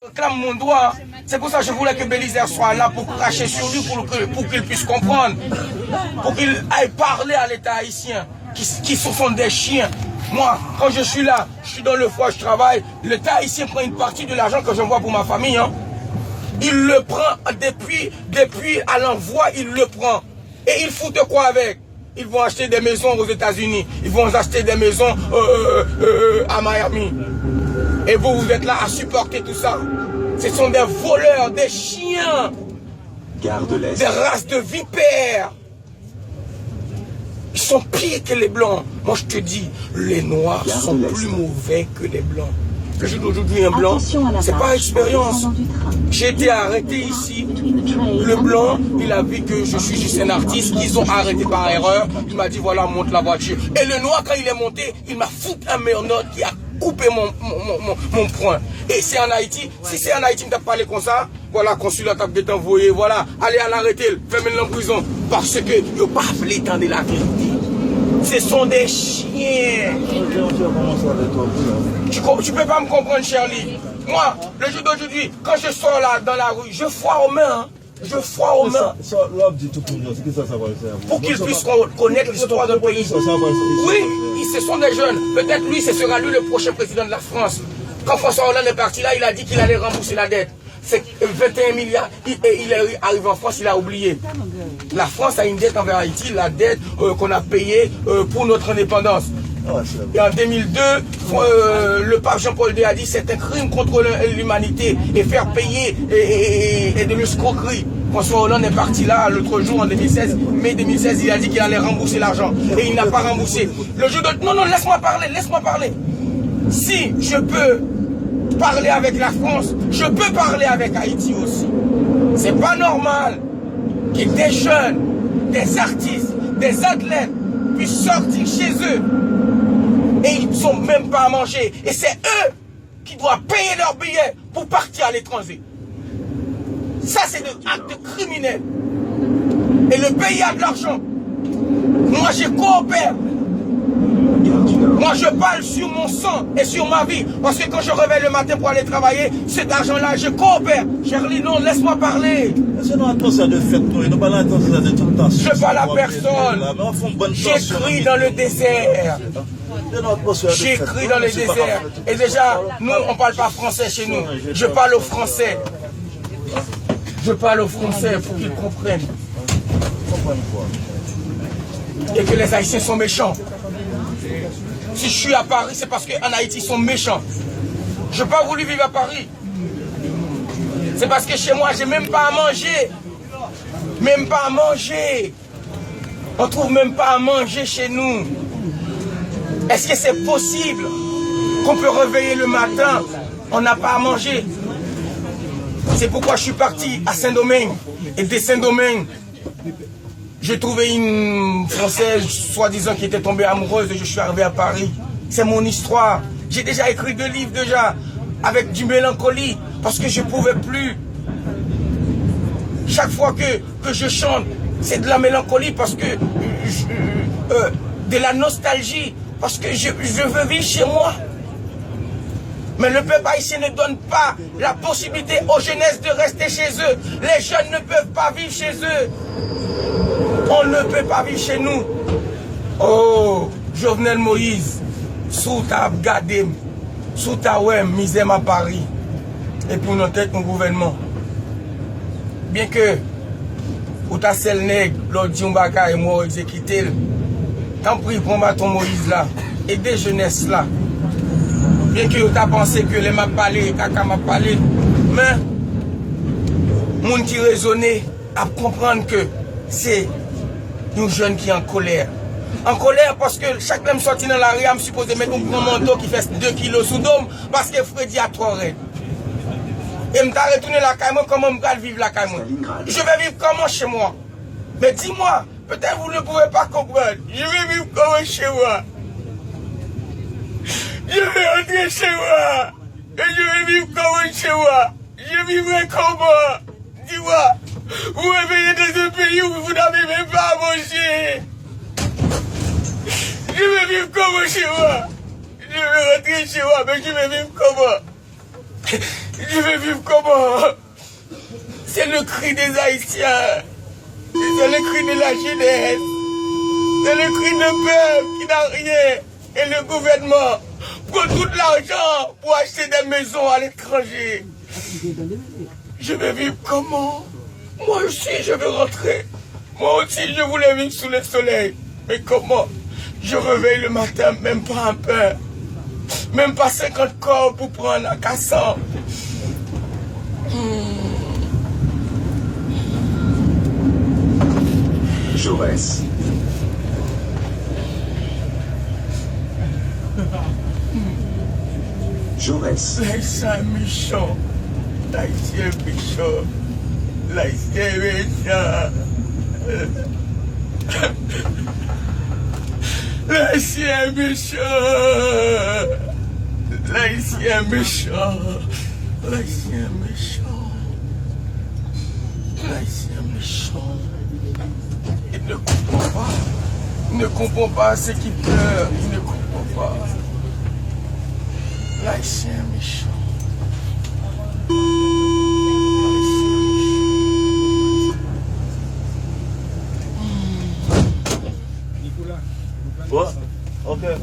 réclame mon droit. C'est pour ça que je voulais que Bélisaire soit là pour cracher sur lui, pour qu'il puisse comprendre. Pour qu'il aille parler à l'État haïtien, qui sont des chiens. Moi, quand je suis là, je suis dans le foie, je travaille. L'État haïtien prend une partie de l'argent que j'envoie pour ma famille. Hein. Il le prend depuis à l'envoi, il le prend. Et ils foutent quoi avec? Ils vont acheter des maisons aux États-Unis. Ils vont acheter des maisons à Miami. Et vous êtes là à supporter tout ça. Ce sont des voleurs, des chiens, des races de vipères. Ils sont pires que les blancs. Moi je te dis, les noirs sont plus mauvais que les blancs. Le jour d'aujourd'hui, un blanc, c'est pas expérience. J'ai été arrêté ici. Le blanc, il a vu que je suis juste un artiste. Ils ont arrêté par erreur. Il m'a dit, voilà, monte la voiture. Et le noir, quand il est monté, il m'a foutu un merde qui a coupé mon poing. Et c'est en Haïti. Si c'est en Haïti, il t'a parlé comme ça. Voilà, consulat t'a peut-être envoyé. Voilà, allez à l'arrêter, faites-le en prison. Parce que, il n'a pas appelé tant de la vérité. Ce sont des chiens. Tu peux pas me comprendre, Charlie. Moi, le jour d'aujourd'hui, quand je sors là dans la rue, je foire aux mains. Hein. Je foire aux mains. Pour qu'ils puissent connaître l'histoire d'un pays. Oui, ce sont des jeunes. Peut-être lui, ce sera lui le prochain président de la France. Quand François Hollande est parti là, il a dit qu'il allait rembourser la dette. C'est 21 milliards. Il est arrivé en France, il a oublié. La France a une dette envers Haïti, la dette qu'on a payée pour notre indépendance. Et en 2002, le pape Jean-Paul II a dit c'est un crime contre l'humanité et faire payer et de l'escroquerie. François Hollande est parti là l'autre jour en 2016, mai 2016, il a dit qu'il allait rembourser l'argent. Et il n'a pas remboursé. Le jour de... Non, laisse-moi parler. Si je peux parler avec la France, je peux parler avec Haïti aussi. C'est pas normal que des jeunes, des artistes, des athlètes puissent sortir chez eux et ils ne sont même pas à manger. Et c'est eux qui doivent payer leurs billets pour partir à l'étranger. Ça, c'est des actes criminels. Et le pays a de l'argent. Moi, je coopère. Moi, je parle sur mon sang et sur ma vie. Parce que quand je réveille le matin pour aller travailler, cet argent-là, je coopère. Charlie, non, laisse-moi parler. Je parle à personne. J'écris dans le désert. J'écris dans le désert. Et déjà, nous, on ne parle pas français chez nous. Je parle au français. Je parle au français pour qu'ils comprennent. Et que les Haïtiens sont méchants. Si je suis à Paris, c'est parce qu'en Haïti, ils sont méchants. Je n'ai pas voulu vivre à Paris. C'est parce que chez moi, j'ai même pas à manger. Même pas à manger. On trouve même pas à manger chez nous. Est-ce que c'est possible qu'on peut réveiller le matin, on n'a pas à manger? C'est pourquoi je suis parti à Saint-Domingue. Et de Saint-Domingue, j'ai trouvé une Française, soi-disant, qui était tombée amoureuse et je suis arrivé à Paris. C'est mon histoire. J'ai déjà écrit 2 livres déjà, avec du mélancolie, parce que je ne pouvais plus. Chaque fois que je chante, c'est de la mélancolie, parce que de la nostalgie, parce que je veux vivre chez moi. Mais le peuple haïtien ne donne pas la possibilité aux jeunesses de rester chez eux. Les jeunes ne peuvent pas vivre chez eux. On ne peut pas vivre chez nous. Oh, Jovenel Moïse, sous ta gadem, sous ta ouem, misère à Paris. Et pour notre tête, mon gouvernement. Bien que, ou ta sel nègre, l'autre Djumbaka et moi, exécuté, tant pis, prends ton Moïse là, et des jeunesses là. Bien que tu as pensé que les m'a parlé, caca m'a parlé, mais, moun qui raisonnait à comprendre que c'est une jeune qui est en colère. En colère parce que chaque homme sorti dans la rue, je me suppose mettre un grand manteau qui fait 2 kilos sous dôme parce que Freddy a trop raide. Et je vais retourner la caille, comment je vais vivre la caille. Je vais vivre comment chez moi? Mais dis-moi, peut-être vous ne pouvez pas comprendre. Je vais vivre comment chez moi? Je vais rentrer chez moi. Et je vais vivre comment chez moi? Je vivrai comment? Dis-moi. Vous réveillez dans un pays où vous n'avez même pas à manger. Je vais vivre comment chez moi? Je vais rentrer chez moi, mais je vais vivre comment? Je vais vivre comment? C'est le cri des Haïtiens. C'est le cri de la jeunesse. C'est le cri de peuple qui n'a rien. Et le gouvernement prend tout l'argent pour acheter des maisons à l'étranger. Je vais vivre comment? Moi aussi, je veux rentrer. Moi aussi, je voulais vivre sous le soleil. Mais comment? Je réveille le matin, même pas un peu. Même pas 50 corps pour prendre un cassant. Jaurès. Jaurès. L'Haïtien méchant. L'Haïtien méchant. L'Haïtien méchant. L'Haïtien méchant. L'Haïtien méchant. L'Haïtien méchant. L'Haïtien méchant. Il ne comprend pas. Il ne comprend pas ce qui pleure. Il ne comprend pas. L'Haïtien méchant. What? Okay.